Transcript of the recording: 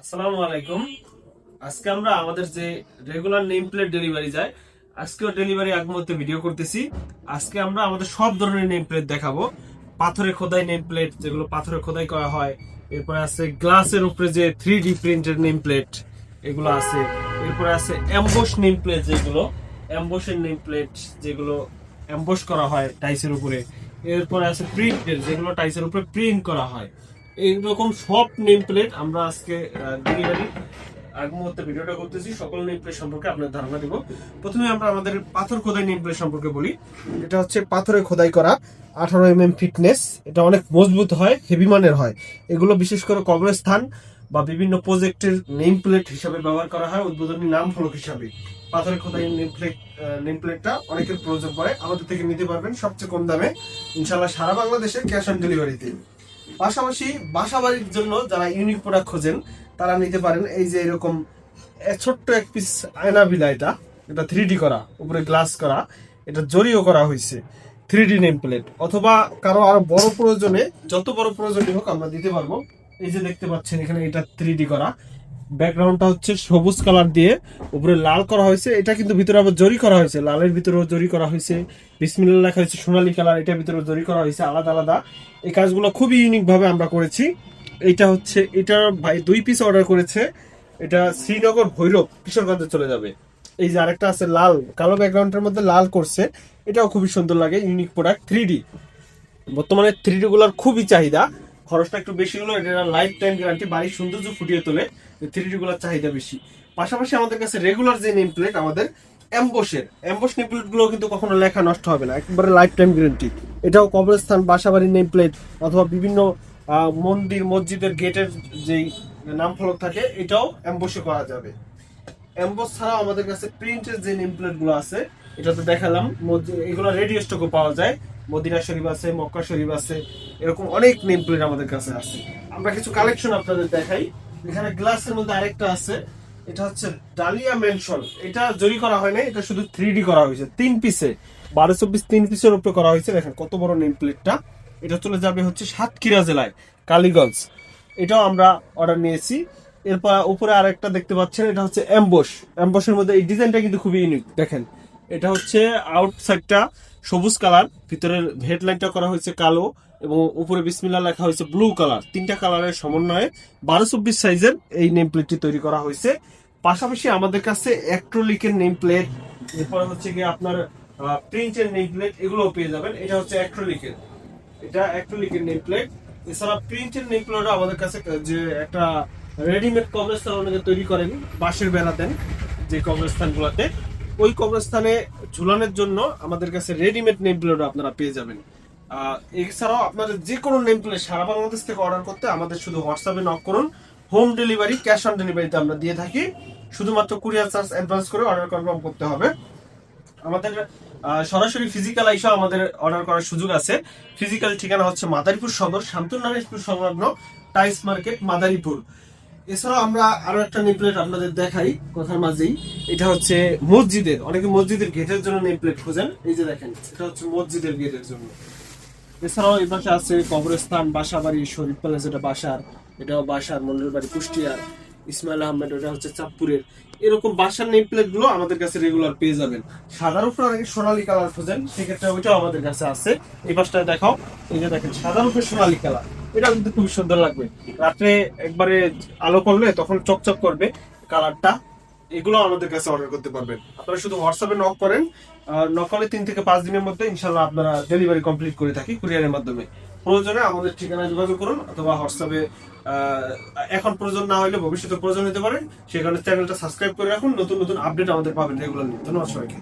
আসসালামু আলাইকুম। আজকে আমরা আমাদের যে রেগুলার নেম প্লেট ডেলিভারি যায়, আজকেও ডেলিভারি আগ মুহূর্তে ভিডিও করতেছি। আজকে আমরা আমাদের সব ধরনের নেম প্লেট দেখাবো। পাথরে খোদাই নেম প্লেট, যেগুলো পাথরে খোদাই করা হয়। এরপরে আছে গ্লাসের উপরে যে 3D প্রিন্টেড নেম প্লেট, এগুলো আছে। এরপরে আছে এমবোস নেম প্লেট, যেগুলো এমবোসের নেম প্লেট, যেগুলো এমবোস করা হয় টাইসের উপরে। এরপরে আছে প্রিন্টের, যেগুলো টাইসের উপরে প্রিন্ট করা হয়। এইরকম সব নেম প্লেট আমরা আজকে ডেলিভারি আগ মুহূর্তে ভিডিওটা করতেছি। সকল নেম প্লেট সম্পর্কে আপনার ধারণা দিব। প্রথমে আমরা আমাদের পাথর খোদাই নেম প্লেট সম্পর্কে বলি। এটা হচ্ছে পাথরে খোদাই করা 18 mm ফিটনেস। এটা অনেক মজবুত হয়, হেভি মানের হয়। এগুলো বিশেষ করে কবরস্থান বা বিভিন্ন প্রজেক্টের নেম প্লেট হিসাবে ব্যবহার করা হয়, উদ্বোধনী নাম ফলক হিসাবে। পাথরে খোদাই নেম প্লেটটা অনেকের প্রয়োজন পড়ে। আমাদের থেকে নিতে পারবেন সবচেয়ে কম দামে, ইনশাল্লাহ সারা বাংলাদেশে ক্যাশ অন ডেলিভারিতে। পাশাপাশি বাসা বাড়ির জন্য যারা ইউনিক প্রোডাক্ট খোঁজেন তারা নিতে পারেন। এই যে এরকম ছোট্ট এক পিস আয়না বিলা, এটা 3D করা, উপরে গ্লাস করা, এটা জরিও করা হয়েছে। 3D নেম প্লেট, অথবা কারো আরো বড় প্রয়োজনে, যত বড় প্রয়োজনই হোক আমরা দিতে পারবো। এই যে দেখতে পাচ্ছেন এখানে, এটা 3D করা। ব্যাকগ্রাউন্ডটা হচ্ছে সবুজ কালার দিয়ে উপরে লাল করা হয়েছে। এটা কিন্তু ভিতরে আবার জরি করা হয়েছে, লালের ভিতরেও জরি করা হয়েছে। বিসমিল্লাহ লেখা হয়েছে সোনালী কালার, এটার ভিতরে জরি করা হয়েছে আলাদা আলাদা। এই কাজগুলো খুবই ইউনিক ভাবে আমরা করেছি। এটা হচ্ছে, এটা ভাই 2 পিস অর্ডার করেছে। এটা শ্রীনগর ভৈরব কিশোরগঞ্জে চলে যাবে। এই যে আরেকটা আছে লাল, কালো ব্যাকগ্রাউন্ডের মধ্যে লাল করছে, এটাও খুবই সুন্দর লাগে, ইউনিক প্রোডাক্ট 3D। বর্তমানে 3D গুলার খুবই চাহিদা, খরচটা একটু বেশি হলো। এটা লাইফ টাইম গ্যারান্টি, বাড়ির সৌন্দর্য ফুটিয়ে তোলে। 3D গুলার চাহিদা বেশি। পাশাপাশি আমাদের কাছে রেগুলার যে নেম প্লেট, আমাদের এমবোস নেম প্লেট গুলো কিন্তু কখনো লেখা নষ্ট হবে না, একবারে লাইফ টাইম গ্যারান্টি। এটাও কবরস্থান, বাসাবাড়ির নেম প্লেট, অথবা বিভিন্ন মন্দির মসজিদের গেটের যেই নাম ফলক থাকে, এটাও এমবোসে করা যাবে। এমবোস ছাড়াও আমাদের কাছে প্রিন্টের যে নেম প্লেট গুলো আছে, এটা তো দেখালাম, এগুলো রেডি স্টকও পাওয়া যায়। মদিনা শরীফ আছে, মক্কা শরীফ আছে, এরকম অনেক নেম প্লেট আমাদের কাছে আছে। আমরা কিছু কালেকশন আপনাদের দেখাই। এখানে গ্লাসের মধ্যে আরেকটা আছে, এটা হচ্ছে ডালিয়া মেনশন। এটা জরি করা হয় না, এটা শুধু 3D করা হয়েছে 3 পিসে, 12-24 3 পিসের উপরে করা হয়েছে। দেখেন কত বড় নেম প্লেটটা। এটা চলে যাবে হচ্ছে সাতক্ষীরা জেলায়, কালীগঞ্জ। এটাও আমরা অর্ডার নিয়েছি। এরপর উপরে আরেকটা দেখতে পাচ্ছেন, এটা হচ্ছে এমবসের মধ্যে এই ডিজাইনটা কিন্তু খুবই ইউনিক। দেখেন, এটা হচ্ছে আউটসাইডটা সবুজ কালার, ভিতরের হেডলাইনটা করা হয়েছে কালো, এবং উপরে বিসমিল্লাহ লেখা হয়েছে ব্লু কালার। 3টা কালারের সমন্বয়ে 12-24 সাইজের এই নেম প্লেটটি তৈরি করা হয়েছে। পাশাপাশি আমাদের কাছে অ্যাক্রিলিকের নেম প্লেট, এরপরে হচ্ছে গিয়ে আপনার প্রিন্টের নেম প্লেট, এগুলোও পেয়ে যাবেন। এটা হচ্ছে অ্যাক্রিলিকের নেম প্লেট। এছাড়া প্রিন্টের নেম প্লেটও আমাদের কাছে, যে একটা রেডিমেড কবরস্থান অনেকে তৈরি করেন, বাঁশের বেড়া দেন যে কবরস্থানগুলোতে, ওই কবরস্থানে ঝুলানোর জন্য আমাদের কাছে রেডিমেড নেম প্লেটও আপনারা পেয়ে যাবেন। এছাড়াও আপনাদের যে কোনো নেম প্লেট সারা বাংলাদেশ থেকে অর্ডার করতে আমাদের শুধু হোয়াটসঅ্যাপে নক করুন। হোম ডেলিভারি, ক্যাশ অন ডেলিভারিতে আমরা দিয়ে থাকি। শুধুমাত্র কুরিয়ার চার্জ অ্যাডভান্স করে অর্ডার কনফার্ম করতে হবে। আমাদের সরাসরি ফিজিক্যাল আইসা আমাদের অর্ডার করার সুযোগ আছে। ফিজিক্যাল ঠিকানা হচ্ছে মাদারীপুর সদর, শামতুন্নাহার সংলগ্ন টাইস মার্কেট, মাদারীপুর। এছাড়াও আমরা আরো একটা নেম প্লেট আপনাদের দেখাই কথার মাঝেই। এটা হচ্ছে মসজিদের, অনেকে মসজিদের গেটের জন্য নেম প্লেট খোঁজেন। এই যে দেখেন, এটা হচ্ছে মসজিদের গেটের জন্য। এছাড়াও এই পাশে আছে কবরস্থান, বাসাবাড়ি, শরীফ প্যালেস, এটা বাসার, এটাও বাসার, মন্দির বাড়ি কুষ্টিয়ার, ইসমাইল আহমেদ, ওটা হচ্ছে চাঁদপুরের। এরকম বাসার নেম প্লেট গুলো আমাদের কাছে রেগুলার পেয়ে যাবেন। সাদার উপরে অনেকে সোনালী কালার খোঁজেন, সেক্ষেত্রে ওইটাও আমাদের কাছে আছে। এই পাশটা দেখাও, এই যে দেখেন সাদার উপরে সোনালী কালার, এটা কিন্তু খুব সুন্দর লাগবে। রাত্রে একবারে আলো করলে তখন চকচক করবে কালারটা। এগুলো আমাদের কাছে অর্ডার করতে পারবেন। আপনারা শুধু হোয়াটসঅ্যাপে নক করেন, নক করলে 3 থেকে 5 দিনের মধ্যে ইনশাল্লাহ আপনারা ডেলিভারি কমপ্লিট করে থাকি কুরিয়ারের মাধ্যমে। প্রয়োজনে আমাদের ঠিকানায় যোগাযোগ করুন, অথবা হোয়াটসঅ্যাপে, এখন প্রয়োজন না হলে ভবিষ্যতে প্রয়োজন হতে পারে। সেখানে চ্যানেলটা সাবস্ক্রাইব করে রাখুন, নতুন নতুন আপডেট আমাদের পাবেন রেগুলারলি। ধন্যবাদ সবাইকে।